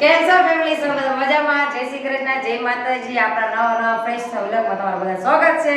Cancer family સો બધા મજામાં. જય શ્રી કૃષ્ણ, જય માતાજી. આપણા નવા ફ્રેશ વ્લોગમાં તમારું બધા સ્વાગત છે.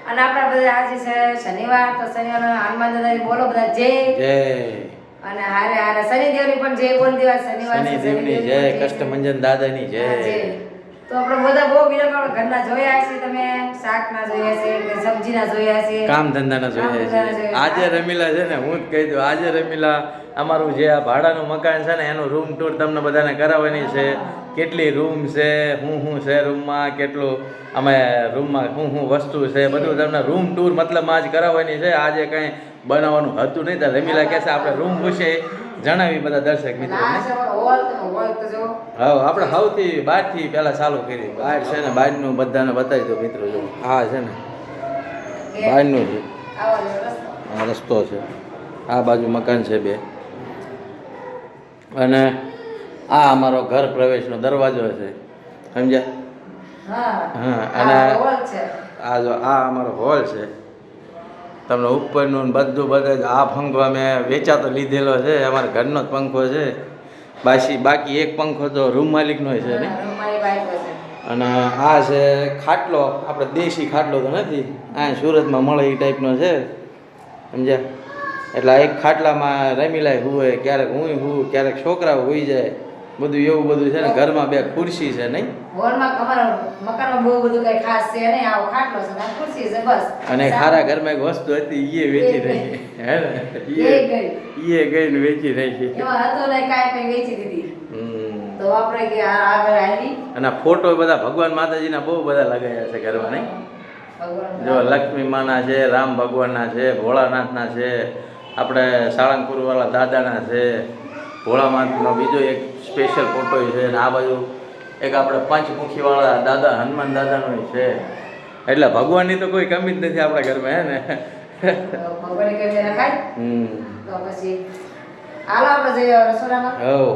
અને આપણા બધા આજે છે શનિવાર, તો શનિવાર હનુમાન દાદાની બોલો બધા જય. અને હારે હારે શનિદેવની પણ જય બોલ દેવા. શનિદેવની જય, કષ્ટભંજન દાદાની જય. તો આપણે બધા બહુ વિડીયો ઘરના જોયા છે, તમે શાકના જોયા છે કે સબ્જીના જોયા છે, કામ ધંધાના જોયા છે. આજે રમીલા છે ને, હું જ કહી દઉં, આજે રમીલા અમારું જે આ ભાડાનું મકાન છે ને એનું રૂમ ટૂર તમને બધાને કરાવવાની છે. કેટલી રૂમ છે, શું છે રૂમમાં, કેટલું અમે રૂમમાં શું વસ્તુ છે, બધું તમને રૂમ ટૂર મતલબ આજ કરાવવાની છે. આજે કંઈ બનાવવાનું હતું નહીં, તો રમીલા કહેશે આપણે રૂમ વિશે જણાવી બધા દર્શક મિત્રો. હા, આપણે સૌથી બહારથી પહેલાં ચાલુ કરી. બહાર છે ને, બહારનું બધાને બતાવી દો મિત્રો. જો આ છે ને બહારનું છે, આ રસ્તો છે, આ બાજુ મકાન છે બે, અને આ અમારો ઘર પ્રવેશનો દરવાજો છે, સમજ્યા? હા, અને આ જો આ અમારો હોલ છે. તમને ઉપરનું બધું આ પંખો અમે વેચાતો લીધેલો છે, અમારા ઘરનો જ પંખો છે. બાકી એક પંખો તો રૂમ માલિકનો છે ને. અને આ છે ખાટલો, આપણે દેશી ખાટલો તો નથી, આ સુરતમાં મળે એ ટાઈપનો છે, સમજ્યા? એટલે એક ખાટલામાં રમીલાય હુએ, ક્યારેક હું ક્યારેક છોકરાઓ હોઈ જાય, બધું એવું બધું છે ને. ઘરમાં બે ખુરશી છે નહીં, અને ખારા ઘરમાં એક વસ્તુ હતી એ વેચી રહી, હે ને? એ ગઈ ને વેચી રહી છે. અને ફોટો બધા ભગવાન માતાજીના બહુ બધા લગાવ્યા છે ઘરમાં, નહીં? જો લક્ષ્મી માના છે, રામ ભગવાનના છે, ભોળાનાથના છે, આપણે સાળંગપુર વાળા દાદાના છે, ભોળાનાથનો બીજો એક સ્પેશિયલ ફોટો છે. અને આ બાજુ એક આપણે પંચમુખી વાળા દાદા હનુમાન દાદાનો છે. એટલે ભગવાનની તો કોઈ કમી જ નથી આપણા ઘરમાં, હે ને?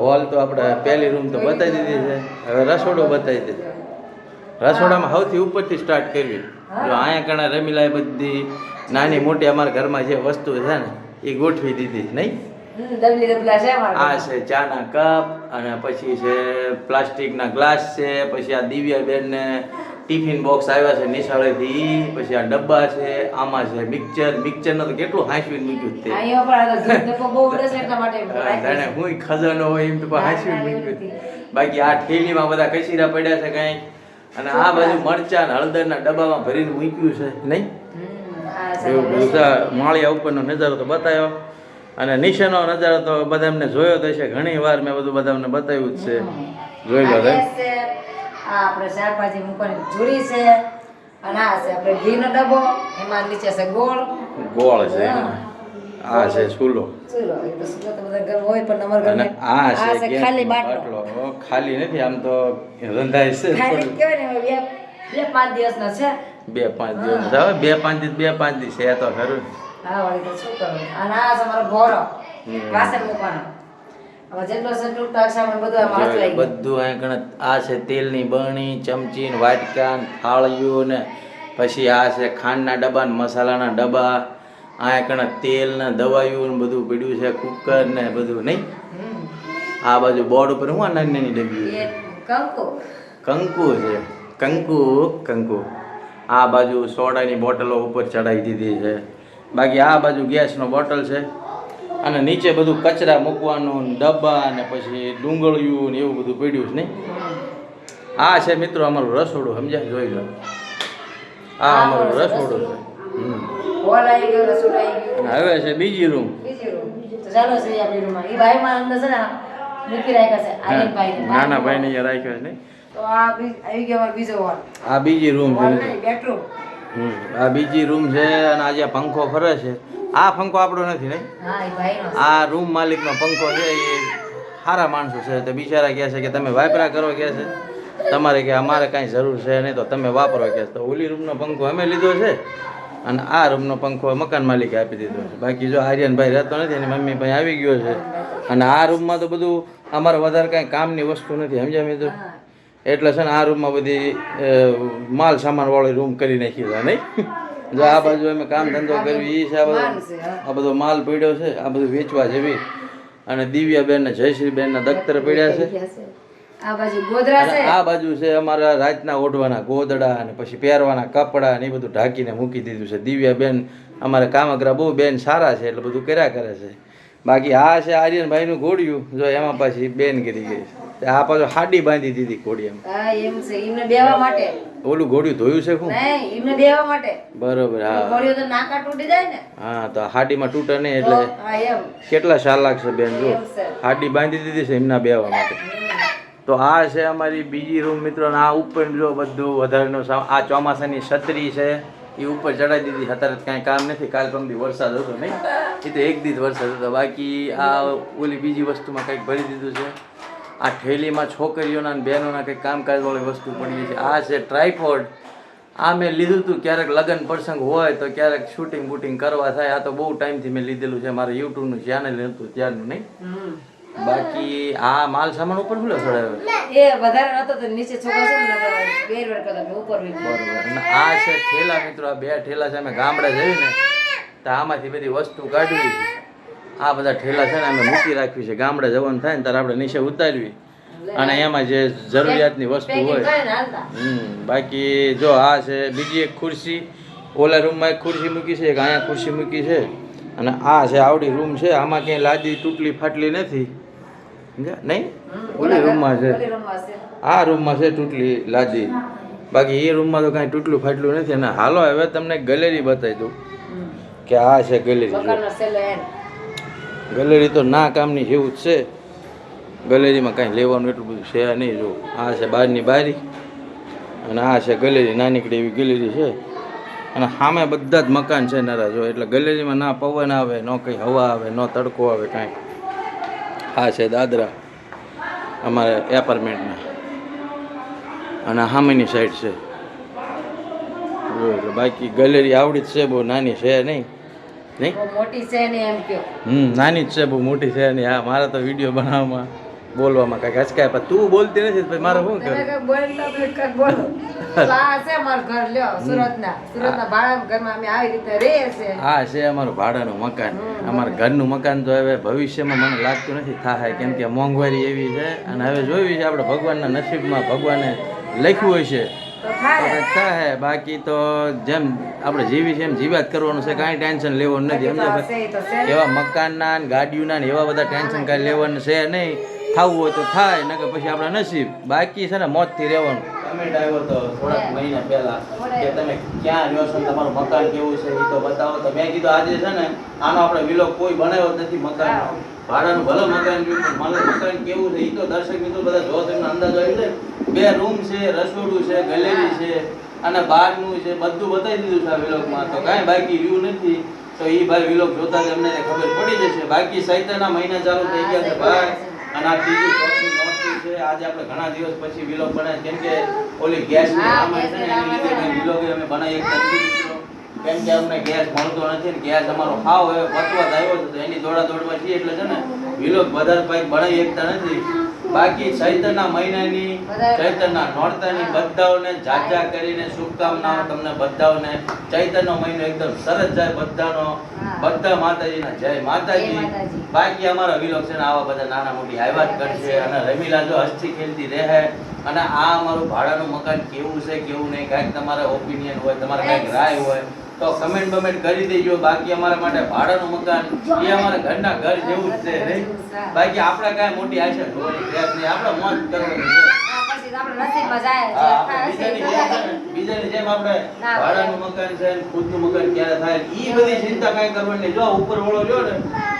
હોલ તો આપણે પહેલી રૂમ તો બતાવી દીધી છે, હવે રસોડું બતાવી દીધું. રસોડામાં સૌથી ઉપરથી સ્ટાર્ટ કરવી. જો અહીંયા કણા રમીલાએ બધી નાની મોટી અમારા ઘરમાં જે વસ્તુ છે ને એ ગોઠવી દીધી, નહીં? આ છે ચાના કપ, અને પછી છે પ્લાસ્ટિકના ગ્લાસ છે, પછી આ દિવ્યાબેનને ટિફિન બોક્સ આવ્યા છે નિશાળેથી, પછી આ ડબ્બા છે, આમાં છે મિક્સરનો તો કેટલું હાંસવીને મૂક્યું તે હું ખજાનો હોય એમ તો હાંસવીને મૂક્યું. બાકી આ ઠેલીમાં બધા કચીરા પડ્યા છે કંઈક, અને આ બાજુ મરચાં હળદરના ડબ્બામાં ભરીને મૂક્યું છે, નહીં? એવું બધું માળિયા ઉપરનો નજારો તો બતાવ્યો, અને નીચેનો નજારો તો બધા એમને જોયો તો છે ઘણી વાર, મેં બધું બધા અમને બતાવ્યું જ છે, જોઈ લો. આપણે શાકભાજી મૂકવાની જોડી છે, અને આ છે આપણે ઘીનો ડબ્બો, એમાં નીચે છે ગોળ છે, આ છે ચૂલો, અને આ છે ખાલી બાટલો. ખાલી નથી, આમ તો રંધાય છે, ખાલી કહેવાય ને. 2-5 દિવસનો છે, 2-5 દિવસ હવે 2-5 દિવસ છે તો ખરું. હા, વળી તો શું કરવું. અને આ છે અમારો ઘોડો, વાસણ મૂકવાનો. હવે જેટલો સેટલું ટાક્ષામાં બધું આમાં હચવાઈ ગયું. બધું અહીં ગણત. આ છે તેલની બરણી, ચમચી ને વાટકા, થાળીઓ, ને પછી આ છે ખાંડના ડબ્બા ને મસાલાના ડબ્બા. આ કણા તેલ ને દવાઈઓ ને બધું પડ્યું છે, કુકર ને બધું, નહીં? આ બાજુ બોર્ડ ઉપર હું નાની નાની ડબ્બી કંકુ છે, કંકુ. આ બાજુ સોડાની બોટલો ઉપર ચડાવી દીધી છે. બાકી આ બાજુ ગેસનો બોટલ છે, અને નીચે બધું કચરા મૂકવાનું, ડબ્બા ને પછી ડુંગળીયું ને એવું બધું પડ્યું છે, નહીં? આ છે મિત્રો અમારું રસોડું, સમજ્યા? જોઈ લો, આ અમારું રસોડું છે. હવે છે બીજી રૂમ. નાના ભાઈ ને રાખ્યો છે, નહીં? આ બીજી રૂમ છે. આ બીજી રૂમ છે, અને આજે પંખો ફરે છે. આ પંખો આપણો નથી, નહીં? આ રૂમ માલિકનો પંખો છે. એ સારા માણસો છે, તો બિચારા કહે છે કે તમે વાપરા કરો, કહે છે તમારે કે અમારે કાંઈ જરૂર છે નહીં, તો તમે વાપરો, કહે. તો ઓલી રૂમનો પંખો અમે લીધો છે, અને આ રૂમનો પંખો મકાન માલિકે આપી દીધો છે. બાકી જો આર્યનભાઈ રહેતો નથી, એની મમ્મી ભાઈ આવી ગયો છે. અને આ રૂમમાં તો બધું અમારે વધારે કાંઈ કામની વસ્તુ નથી, સમજ્યા મિત્રો? એટલે છે ને આ રૂમમાં બધી માલ સામાન વાળી રૂમ કરી નાખી છે, નહીં? જો આ બાજુ અમે કામ ધંધો કરવી એ છે, આ બધો માલ પડ્યો છે, આ બધું વેચવા જેવી. અને દિવ્યાબેન ને જયશ્રીબેન ના દફતર પડ્યા છે, આ બાજુ ગોદરા અને છે. આ બાજુ છે અમારા રાતના ઓઢવાના ગોદડા અને પછી પહેરવાના કપડાં ને એ બધું ઢાંકીને મૂકી દીધું છે. દિવ્યા બેન અમારે કામકરા બહુ બેન સારા છે એટલે બધું કર્યા કરે છે. બાકી આ છે આર્યનભાઈનું ઘોડિયું, જો એમાં પાછી બેન કરી ગઈ છે. આ પાછું હાડી બાંધી દીધી ઘોડી એમ. હા એમ છે, એમને બેવા માટે. ઓલું ઘોડિયું ધોયું છે શું? નહીં, એમને બેવા માટે. બરોબર. હા ઘોડીઓ તો નાકા તૂટી જાય ને. હા, તો હાડીમાં તૂટે નહીં તો એટલે હા એમ. કેટલા ચાલાક છે બેન, જો એમ છે. હાડી બાંધી દીધી છે એમના બેવા માટે. તો આ છે અમારી બીજી રૂમ મિત્રો. આ ઉપર જો બધું વધારેનો આ ચોમાસાની છત્રી છે એ ઉપર ચડાવી દીધી. અત્યારે કાંઈ કામ નથી, કાલ પરમથી વરસાદ હતો નહીં, એ તો એક દીધ વરસાદ હતો. બાકી આ ઓલી બીજી વસ્તુમાં કંઈક ભરી દીધું છે. આ થેલીમાં છોકરીઓના અને બહેનોના કંઈક કામકાજવાળી વસ્તુ પડી છે. આ છે ટ્રાયપોડ. આ મેં લીધું હતું ક્યારેક લગ્ન પ્રસંગ હોય તો ક્યારેક શૂટિંગ બૂટિંગ કરવા થાય. આ તો બહુ ટાઈમથી મેં લીધેલું છે, મારે યુટ્યુબનું ચેનલ હતું ત્યારનું નહીં. બાકી આ માલ સામાન ઉપર ભૂલો ચડાવ્યો એ વધારે નતો તો નીચે છોકરા છે ને બેર કરતા ઉપર બરોબર. અને આ છે ઠેલા મિત્રો. આ બે ઠેલા છે. અમે ગામડે જઈએ ને તો આમાંથી બધી વસ્તુ કાઢવી છે. આ બધા ઠેલા છે ને અમે મૂકી રાખવી છે. ગામડે જવાનું થાય ને ત્યારે આપણે નીચે ઉતારવી અને એમાં જે જરૂરિયાતની વસ્તુ હોય. બાકી જો આ છે બીજી એક ખુરશી. ઓલા રૂમમાં એક ખુરશી મૂકી છે, એક અહીંયા ખુરશી મૂકી છે. અને આ છે આવડી રૂમ છે. આમાં ક્યાંય લાદી તૂટલી ફાટલી નથી નહીં. ઓલી રૂમમાં છે, આ રૂમમાં છે તૂટલી લાદી. બાકી એ રૂમમાં તો કાંઈ તૂટલું ફાટલું નથી. અને હાલો હવે તમને ગેલેરી બતાવી દઉં કે આ છે ગેલેરી. ગેલેરી તો ના કામની જેવું જ છે. ગેલેરીમાં કાંઈ લેવાનું એટલું બધું છે નહીં. જો આ છે બહારની બારી અને આ છે ગેલેરી. નાનીકડી એવી ગેલેરી છે. અને સામે બધા જ મકાન છે નારા. જો એટલે ગેલેરીમાં ના પવન આવે, ન કંઈ હવા આવે, ન તડકો આવે કાંઈ. આ છે દાદરા અમારે એપાર્ટમેન્ટના અને સામેની સાઈડ છે. જો એટલે બાકી ગેલેરી આવડી જ છે, બહુ નાની છે નહીં. નહીં મોટી છે ને એમ કયો. નાની જ છે, બહુ મોટી છે નહીં. હા, મારા તો વિડીયો બનાવવામાં બોલવામાં કાંઈક અચકાય, પણ તું બોલતી નથી પછી મારે શું કરું? આ છે અમારું ભાડાનું મકાન. અમારા ઘરનું મકાન તો હવે ભવિષ્યમાં મને લાગતું નથી થાય, કેમ કે મોંઘવારી એવી છે. અને હવે જોયું છે આપણે ભગવાનના નસીબમાં ભગવાને લખ્યું હોય છે તો કંઈક થાય. બાકી તો જેમ આપણે જીવી છે એમ જીવાત કરવાનું છે, કાંઈ ટેન્શન લેવાનું નથી. સમજે એવા મકાનના ને ગાડીઓના ને એવા બધા ટેન્શન કાંઈ લેવાનું છે નહીં. થવું હોય તો થાય, નકર પછી આપણા નસીબ. બાકી છે ને મોજથી રહેવાનું. કમેન્ટ આવ્યો તો થોડાક મહિના પહેલા કે તમે ક્યાં રહ્યો છો, તમારું મકાન કેવું છે એ તો બતાવો. તો મેં કીધું આજે છે ને આનો આપણે વિલોગ કોઈ બનાવ્યો જ નથી મકાનનો. ભાડાનું ભલે મકાન જોયું પણ મને મકાન કેવું છે એ તો દર્શક મિત્રો બધા જો તમને અંદાજો આવી જાય. 2 રૂમ છે, રસોડું છે, ગેલેરી છે અને બહારનું છે, બધું બતાવી દીધું છે આ વિલોગમાં. તો કાંઈ બાકી રહ્યું નથી. તો એ ભાઈ વિલોગ જોતા જ અમને ખબર પડી જશે. બાકી ચૈત્રના મહિના ચાલુ થઈ ગયા છે ભાઈ. અને આ ત્રીજી ચોથની નોટરી છે. આજે આપણે ઘણા દિવસ પછી વિલોગ બનાવ્યા, કેમ કે ઓલી ગેસની મહામારી છે ને એની લીધે કંઈ વિલોગ અમે બનાવી એક નથી. કેમ કે અમને ગેસ મળતો નથી ને ગેસ અમારો હાવ હવે પતવા આવ્યો છે તો એની દોડમાં છીએ એટલે છે ને વિલોગ વધારે પાઈક બનાવી શકતા નથી. બાકી ચૈત્રના મહિનાની ચૈત્રના નોરતાની બધાઓને જાજા કરીને શુભકામનાઓ તમને બધાઓને. ચૈત્રનો મહિનો એકદમ સરસ જાય બધાનો. બધા માતાજીના જય માતાજી. બાકી અમારા વિલોગ છે ને આવા બધા નાના મોટી આવ્યા જ કરશે. અને રમીલા જો હસતી ખેલતી રહે. અને આ અમારું ભાડાનું મકાન કેવું છે કેવું નહીં, કાંઈક તમારા ઓપિનિયન હોય, તમારે કાંઈક રાય હોય તો કમેન્ટ બમેન્ટ કરી દેજો. બાકી અમારા માટે ભાડાનું મકાન એ અમારા ઘરના ઘર જેવું જ છે નહીં. બાકી આપણે કાંઈ મોટી આશા જોવાની પ્રયાસ નહીં, આપણે મોજ કરવાની છે. બીજાની જેમ આપણે ભાડાનું મકાન છે ખુદનું મકાન ક્યારે થાય એ બધી ચિંતા કાંઈ કરવાની. જો ઉપર વાળો રહ્યો ને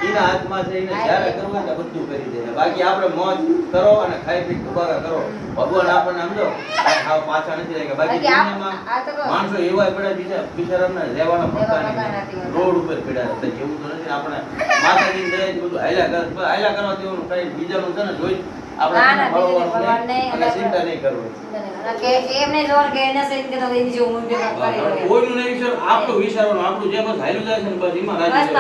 એના હાથમાં છે, એને જ્યારે કરવું હોય બધું કરી દે. બાકી આપણે મોજ કરો અને ખાઈ પી કબારા કરો. ભગવાન આપણને સમજો હાવ પાછા નથી રહે. બાકી દુનિયામાં માણસો એવા પડ્યા બિચારાને રહેવાના મકાન રોડ ઉપર પડ્યા હતા. જેવું તો નથી. આપણે માતાજી દે બધું હાલ્યા કરવા દેવાનું. કઈ બીજાનું છે ને જોઈ આપણે ચિંતા નહીં કરવાની. કોઈનું નહીં વિચાર, આપણું વિચારવાનું. આપણું જે બસ હાલ્યું જાય છે ને બસ એમાં રાજી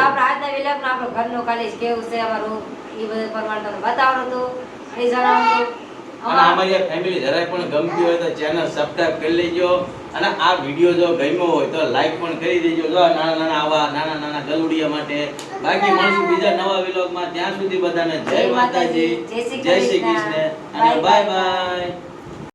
અને અમારી ફેમિલી જરાય પણ ગમતી હોય તો ચેનલ સબસ્ક્રાઇબ કરી લેજો અને આ વિડીયો જો ગમ્યો હોય તો લાઈક પણ કરી દેજો. જો આવા નાના ગલુડિયા માટે. બાકી મળશું બીજા નવા વિલોગમાં. ત્યાં સુધી બધાને જય માતાજી, જય શ્રી કૃષ્ણ અને બાય બાય.